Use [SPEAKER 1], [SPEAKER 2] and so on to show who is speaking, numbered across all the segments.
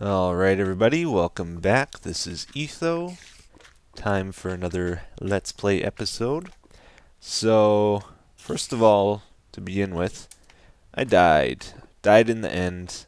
[SPEAKER 1] Alright everybody, welcome back. This is Etho. Time for another Let's Play episode. So, first of all, to begin with, I died. Died in the end.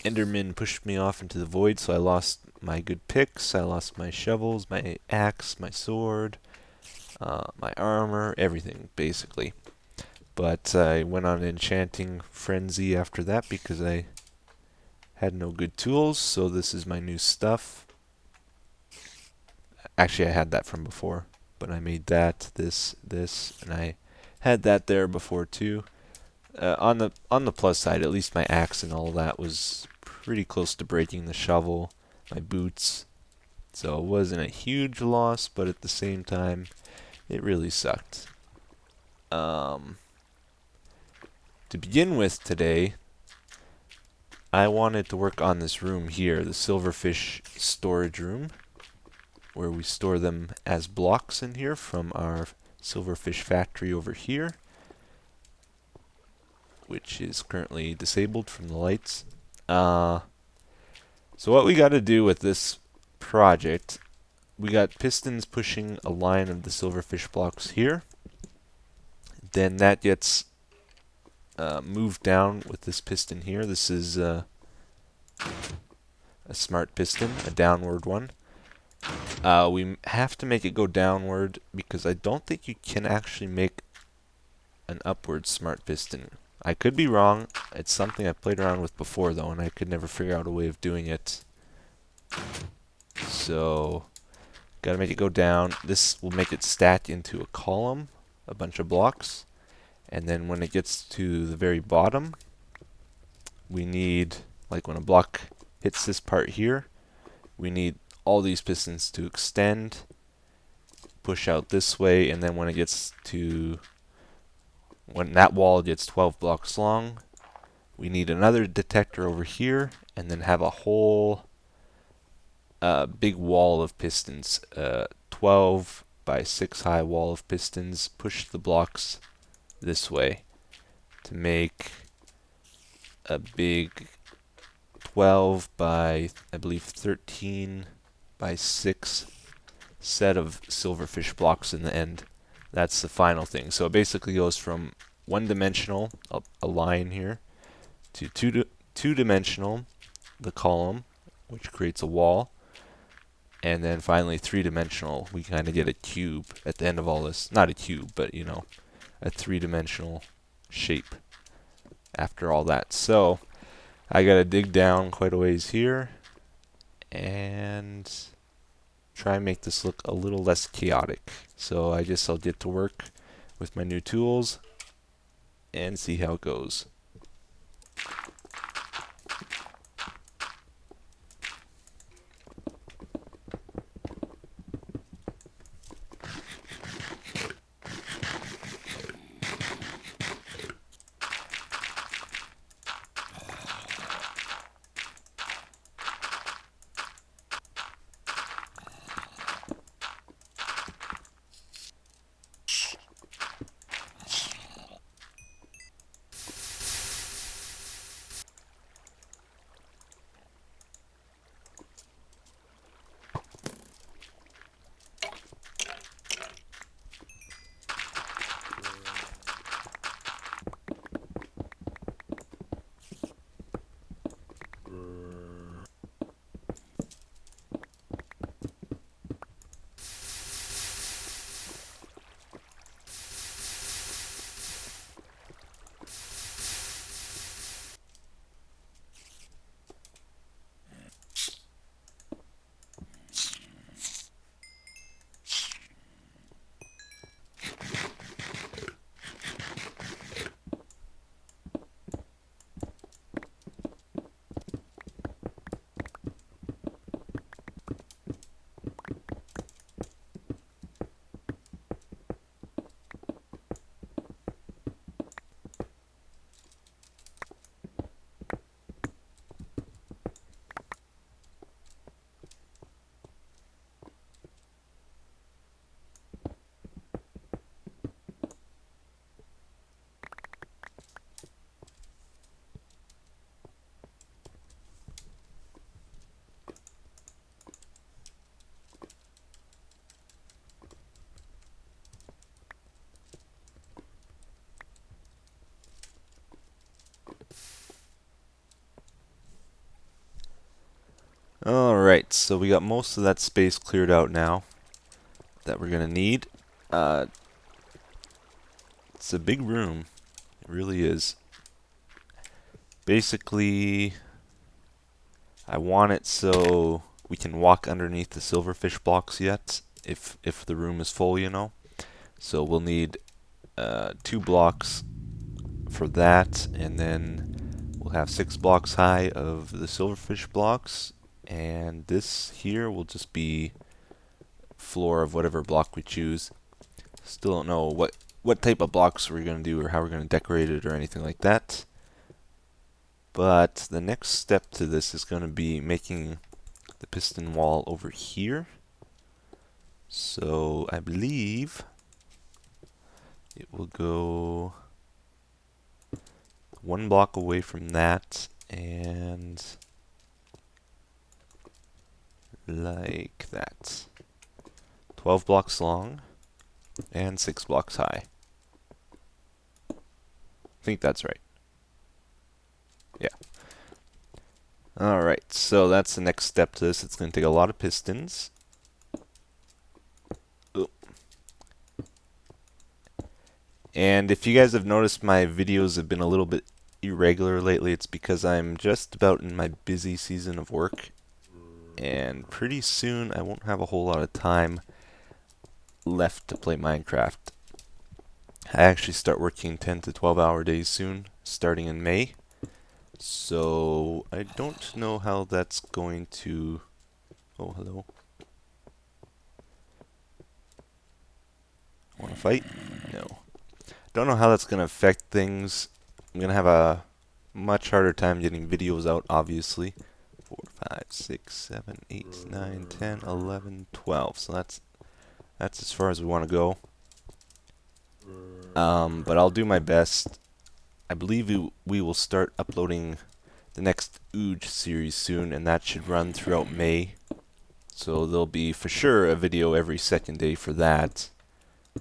[SPEAKER 1] Enderman pushed me off into the void, so I lost my good picks, I lost my shovels, my axe, my sword, my armor, everything, basically. But I went on an enchanting frenzy after that because I had no good tools, so this is my new stuff. Actually, I had that from before, but I made that, this, and I had that there before too. On the plus side, at least my axe and all that was pretty close to breaking the shovel, my boots. So it wasn't a huge loss, but at the same time, it really sucked. To begin with today, I wanted to work on this room here, the SilverFish storage room, where we store them as blocks in here from our SilverFish factory over here, which is currently disabled from the lights. So what we got to do with this project, we got pistons pushing a line of the SilverFish blocks here. Then that gets moved down with this piston here. This is a smart piston, a downward one. We have to make it go downward because I don't think you can actually make an upward smart piston. I could be wrong. It's something I played around with before though, and I could never figure out a way of doing it. So, gotta make it go down. This will make it stack into a column, a bunch of blocks. And then when it gets to the very bottom, we need, like when a block hits this part here, we need all these pistons to extend, push out this way, and then when it gets to, when that wall gets 12 blocks long, we need another detector over here, and then have a whole big wall of pistons, 12 by 6 high wall of pistons, push the blocks this way to make a big 12 by, I believe, 13 by 6 set of SilverFish blocks in the end. That's the final thing. So it basically goes from one-dimensional, a line here, to two-dimensional, the column, which creates a wall, and then finally three-dimensional. We kind of get a cube at the end of all this. Not a cube, but you know, a three-dimensional shape after all that. So I gotta dig down quite a ways here and try and make this look a little less chaotic. So I guess I'll get to work with my new tools and see how it goes. Alright, so we got most of that space cleared out now that we're gonna need. It's a big room. It really is. Basically, I want it so we can walk underneath the SilverFish blocks yet, if the room is full, you know. So we'll need 2 blocks for that, and then we'll have 6 blocks high of the SilverFish blocks, and this here will just be floor of whatever block we choose. Still don't know what type of blocks we're going to do or how we're going to decorate it or anything like that. But the next step to this is going to be making the piston wall over here. So I believe it will go 1 block away from that and like that. 12 blocks long and 6 blocks high. I think that's right. Yeah. Alright, so that's the next step to this. It's going to take a lot of pistons. Ooh. And if you guys have noticed my videos have been a little bit irregular lately, it's because I'm just about in my busy season of work. And pretty soon I won't have a whole lot of time left to play Minecraft. I actually start working 10 to 12 hour days soon, starting in May. So I don't know how that's going to... Oh, hello. Want to fight? No. Don't know how that's going to affect things. I'm going to have a much harder time getting videos out, obviously. 4, 5, 6, 7, 8, 9, 10, 11, 12. So that's as far as we want to go. But I'll do my best. I believe we will start uploading the next Ooge series soon, and that should run throughout May. So there'll be for sure a video every second day for that,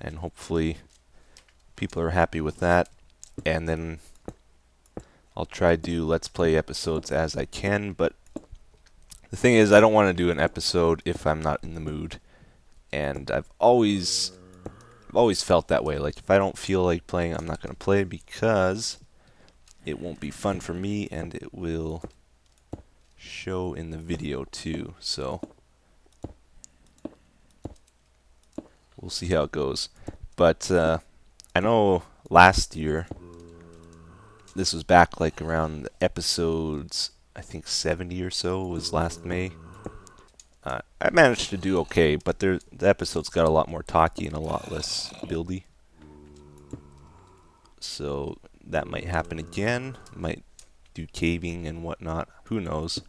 [SPEAKER 1] and hopefully people are happy with that. And then I'll try to do Let's Play episodes as I can, but the thing is I don't want to do an episode if I'm not in the mood. And I've always felt that way. Like, if I don't feel like playing, I'm not going to play, because it won't be fun for me, and it will show in the video too. So we'll see how it goes. But I know last year, this was back like around episodes, I think 70 or so was last May. I managed to do okay, but the episodes got a lot more talky and a lot less buildy. So that might happen again. Might do caving and whatnot. Who knows?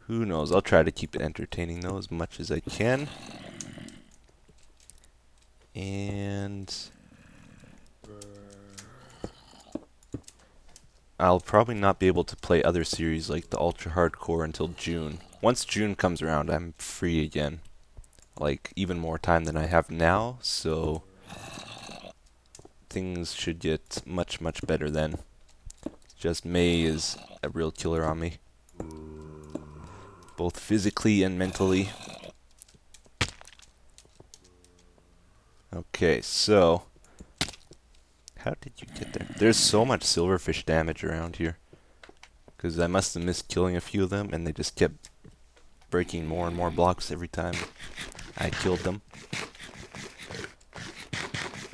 [SPEAKER 1] Who knows? I'll try to keep it entertaining though as much as I can. And I'll probably not be able to play other series like the Ultra Hardcore until June. Once June comes around, I'm free again. Like, even more time than I have now, so things should get much, much better then. Just May is a real killer on me, both physically and mentally. Okay, so how did you get there? There's so much SilverFish damage around here, because I must have missed killing a few of them, and they just kept breaking more and more blocks every time I killed them.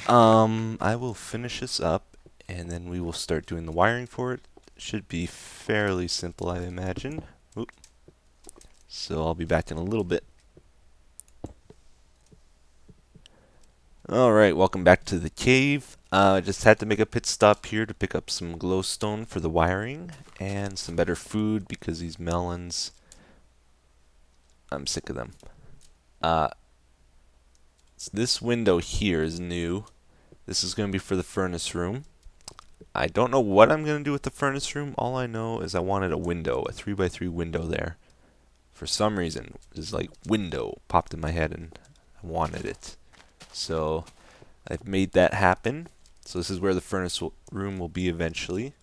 [SPEAKER 1] I will finish this up, and then we will start doing the wiring for it. Should be fairly simple, I imagine. Oop. So I'll be back in a little bit. Alright, welcome back to the cave. I just had to make a pit stop here to pick up some glowstone for the wiring and some better food, because these melons, I'm sick of them. This window here is new. This is going to be for the furnace room. I don't know what I'm going to do with the furnace room. All I know is I wanted a window, a 3x3 window there. For some reason, this like window popped in my head and I wanted it. So I've made that happen. So this is where the furnace room will be eventually.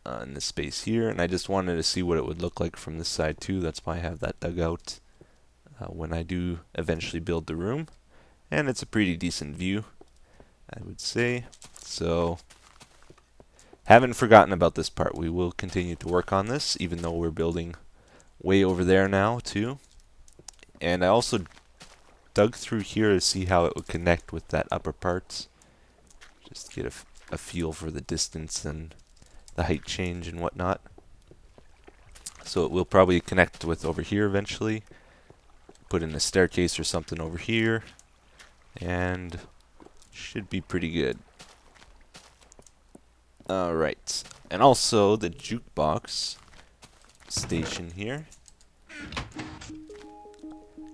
[SPEAKER 1] in this space here, and I just wanted to see what it would look like from this side too. That's why I have that dug out when I do eventually build the room. And it's a pretty decent view, I would say. So, haven't forgotten about this part. We will continue to work on this, even though we're building way over there now too. And I also dug through here to see how it would connect with that upper part, just to get a feel for the distance and the height change and whatnot. So it will probably connect with over here eventually. Put in a staircase or something over here, and should be pretty good. Alright, and also the Jukebox Station here.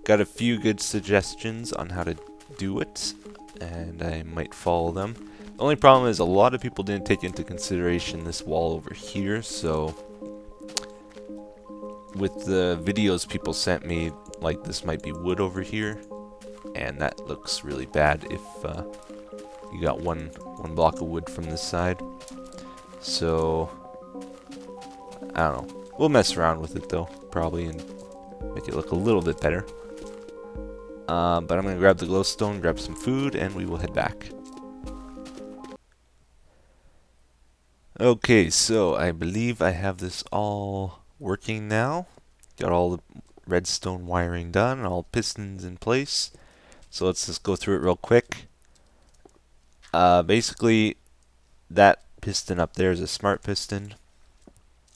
[SPEAKER 1] Got a few good suggestions on how to do it, and I might follow them. The only problem is a lot of people didn't take into consideration this wall over here, so with the videos people sent me, like this might be wood over here, and that looks really bad if you got one block of wood from this side. So I don't know. We'll mess around with it though, probably, and make it look a little bit better. But I'm going to grab the glowstone, grab some food, and we will head back. Okay, so I believe I have this all working now. Got all the redstone wiring done, all pistons in place. So let's just go through it real quick. Basically, that piston up there is a smart piston.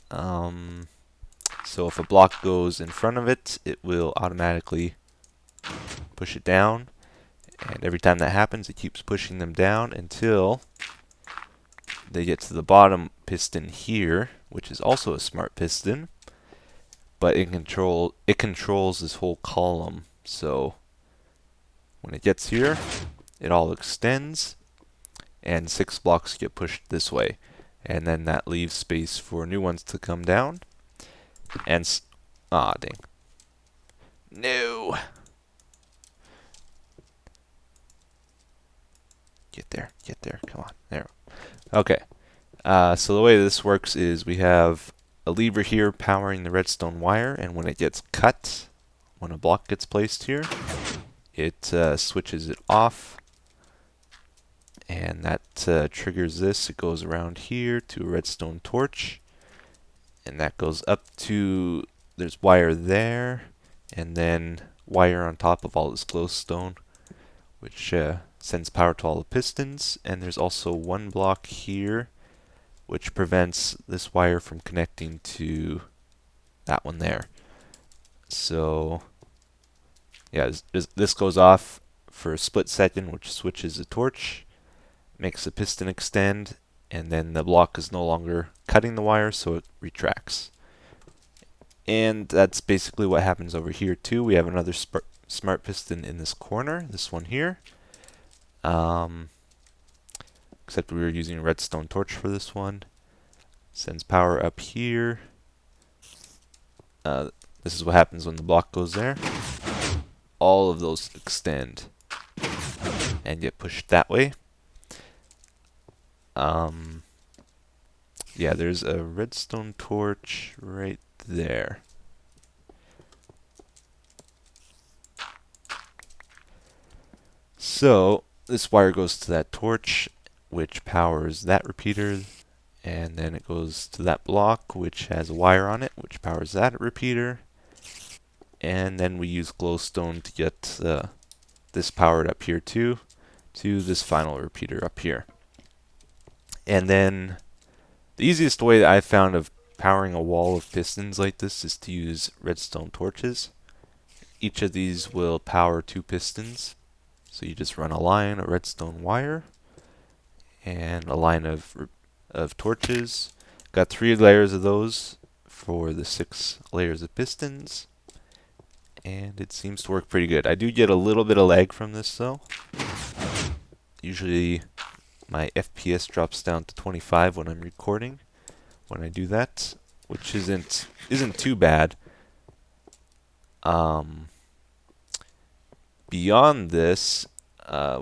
[SPEAKER 1] So if a block goes in front of it, it will automatically push it down, and every time that happens it keeps pushing them down until they get to the bottom piston here, which is also a smart piston, but it controls this whole column. So when it gets here, it all extends and 6 blocks get pushed this way, and then that leaves space for new ones to come down. And dang, no. Get there, come on, there. Okay, so the way this works is we have a lever here powering the redstone wire, and when it gets cut, when a block gets placed here, it switches it off, and that triggers this. It goes around here to a redstone torch, and that goes up to, there's wire there, and then wire on top of all this glowstone, which sends power to all the pistons. And there's also one block here which prevents this wire from connecting to that one there. So yeah, this goes off for a split second, which switches the torch, makes the piston extend, and then the block is no longer cutting the wire, so it retracts. And that's basically what happens over here too. We have another smart piston in this corner, this one here. Except we were using a redstone torch for this one. Sends power up here. This is what happens when the block goes there. All of those extend and get pushed that way. Yeah, there's a redstone torch right there. So this wire goes to that torch, which powers that repeater, and then it goes to that block, which has a wire on it, which powers that repeater, and then we use glowstone to get this powered up here too, to this final repeater up here. And then the easiest way that I've found of powering a wall of pistons like this is to use redstone torches. Each of these will power 2 pistons. So you just run a line of redstone wire and a line of torches. Got 3 layers of those for the 6 layers of pistons, and it seems to work pretty good. I do get a little bit of lag from this though. Usually my FPS drops down to 25 when I'm recording when I do that, which isn't too bad. Beyond this,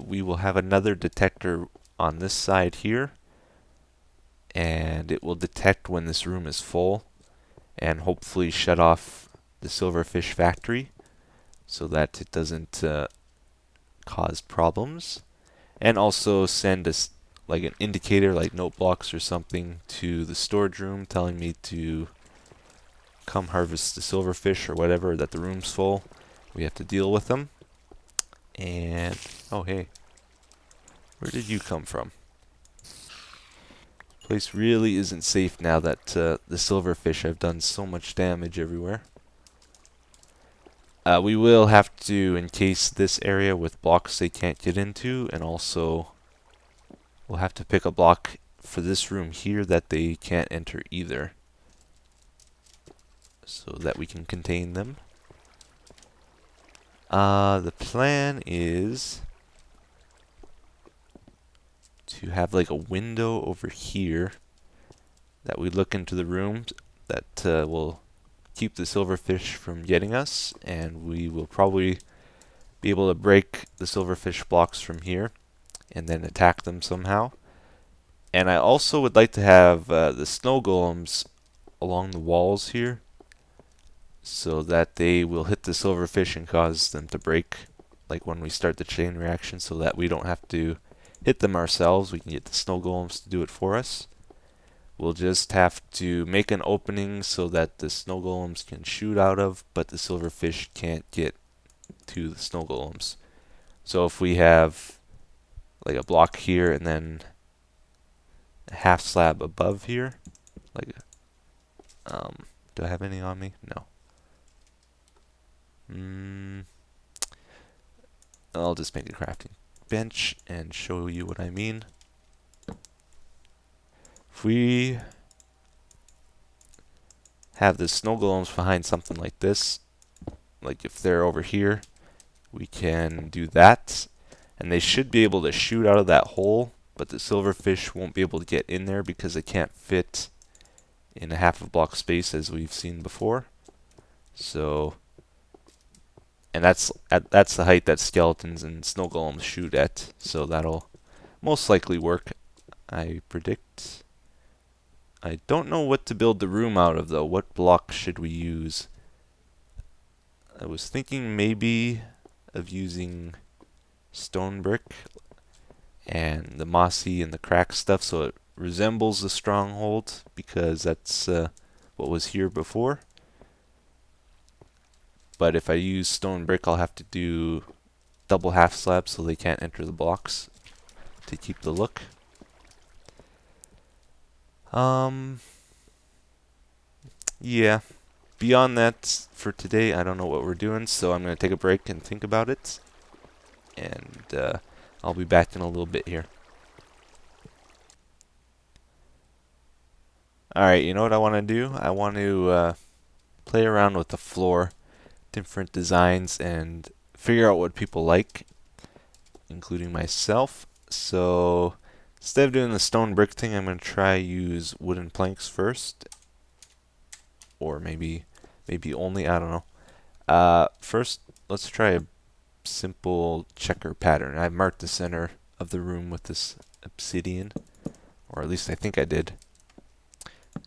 [SPEAKER 1] we will have another detector on this side here, and it will detect when this room is full and hopefully shut off the SilverFish factory so that it doesn't cause problems, and also send us like an indicator like note blocks or something to the storage room telling me to come harvest the silverfish or whatever, that the room's full. We have to deal with them. And oh hey, where did you come from? Place really isn't safe now that the silverfish have done so much damage everywhere. We will have to encase this area with blocks they can't get into, and also we'll have to pick a block for this room here that they can't enter either, so that we can contain them. The plan is to have like a window over here that we look into the room that will keep the silverfish from getting us, and we will probably be able to break the silverfish blocks from here and then attack them somehow. And I also would like to have the snow golems along the walls here so that they will hit the silverfish and cause them to break, like when we start the chain reaction, so that we don't have to hit them ourselves. We can get the snow golems to do it for us. We'll just have to make an opening so that the snow golems can shoot out of, but the silverfish can't get to the snow golems. So if we have like a block here and then a half slab above here, like do I have any on me? No. I'll just make a crafting bench and show you what I mean. If we have the snow golems behind something like this, like if they're over here, we can do that, and they should be able to shoot out of that hole, but the silverfish won't be able to get in there because they can't fit in a half a block space as we've seen before. So, and that's the height that skeletons and snow golems shoot at, so that'll most likely work, I predict. I don't know what to build the room out of though. What block should we use? I was thinking maybe of using stone brick and the mossy and the cracked stuff so it resembles the stronghold, because that's what was here before. But if I use stone brick, I'll have to do double half slabs so they can't enter the blocks to keep the look. Yeah. Beyond that, for today, I don't know what we're doing, so I'm going to take a break and think about it. And I'll be back in a little bit here. Alright, you know what I want to do? I want to play around with the floor, different designs, and figure out what people like, including myself. So instead of doing the stone brick thing, I'm going to try use wooden planks first, or maybe only, I don't know. First, let's try a simple checker pattern. I marked the center of the room with this obsidian, or at least I think I did.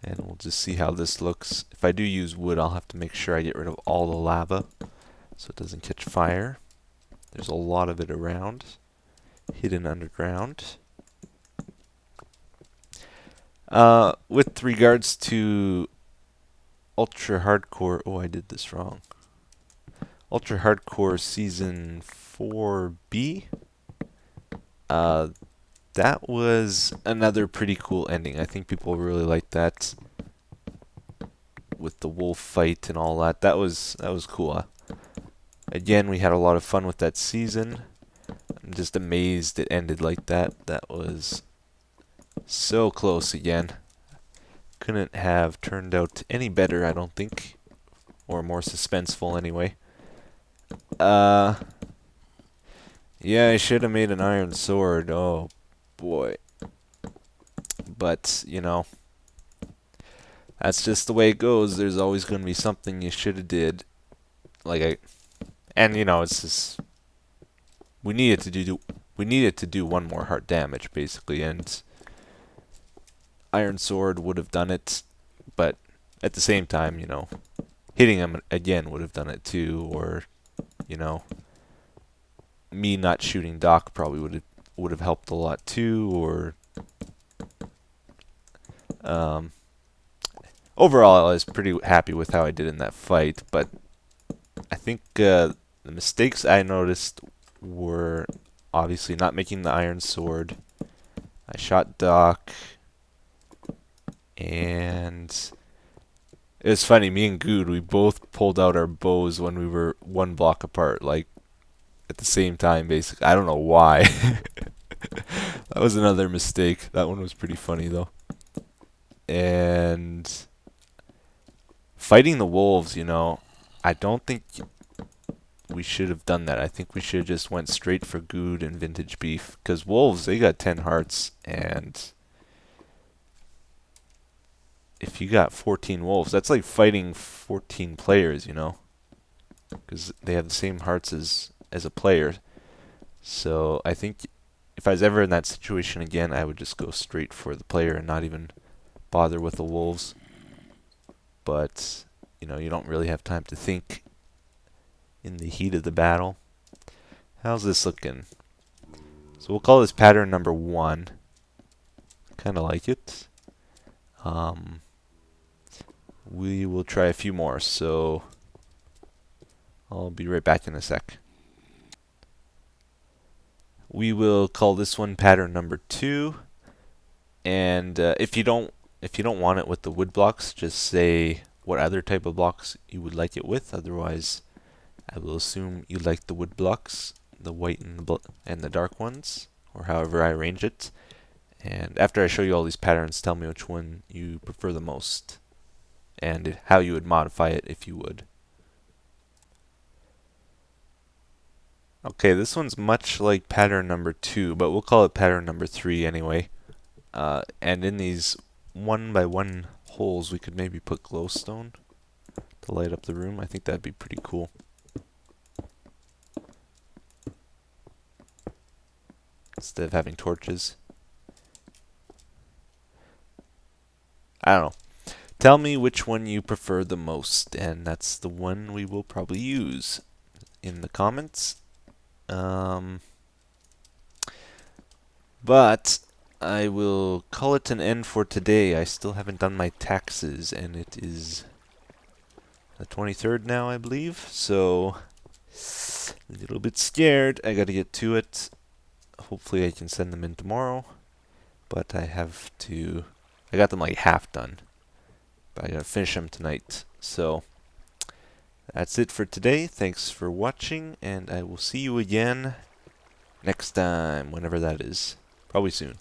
[SPEAKER 1] And we'll just see how this looks. If I do use wood, I'll have to make sure I get rid of all the lava so it doesn't catch fire. There's a lot of it around, hidden underground. With regards to ultra hardcore, oh, I did this wrong. Ultra hardcore season 4B. That was another pretty cool ending. I think people really liked that, with the wolf fight and all that. That was cool. Again, we had a lot of fun with that season. I'm just amazed it ended like that. That was so close again. Couldn't have turned out any better, I don't think, or more suspenseful anyway. Yeah, I should have made an iron sword. Oh boy. But, you know, that's just the way it goes. There's always going to be something you should have did. And you know, it's just, we needed to do one more heart damage basically, and iron sword would have done it, but at the same time, you know, hitting him again would have done it too, or, you know, me not shooting Doc probably would have helped a lot too, or overall I was pretty happy with how I did in that fight, but I think the mistakes I noticed were obviously not making the iron sword. I shot Doc, and it was funny, me and Good, we both pulled out our bows when we were one block apart, like at the same time basically. I don't know why. That was another mistake. That one was pretty funny though. And fighting the wolves, you know, I don't think we should have done that. I think we should have just went straight for Good and Vintage Beef, because wolves, they got 10 hearts, and if you got 14 wolves, that's like fighting 14 players, you know, because they have the same hearts as a player. So I think if I was ever in that situation again, I would just go straight for the player and not even bother with the wolves. But, you know, you don't really have time to think in the heat of the battle. How's this looking? So we'll call this pattern number 1. Kind of like it. We will try a few more, so I'll be right back in a sec. We will call this one pattern number 2, and if you don't want it with the wood blocks, just say what other type of blocks you would like it with. Otherwise, I will assume you like the wood blocks, the white and the dark ones, or however I arrange it. And after I show you all these patterns, tell me which one you prefer the most, and how you would modify it if you would. Okay, this one's much like pattern number 2, but we'll call it pattern number 3 anyway. And in these 1x1 holes, we could maybe put glowstone to light up the room. I think that'd be pretty cool. Instead of having torches. I don't know. Tell me which one you prefer the most, and that's the one we will probably use in the comments. But I will call it an end for today. I still haven't done my taxes, and it is the 23rd now, I believe. So a little bit scared. I gotta get to it. Hopefully I can send them in tomorrow. But I got them like half done. But I gotta finish them tonight. So that's it for today. Thanks for watching, and I will see you again next time, whenever that is. Probably soon.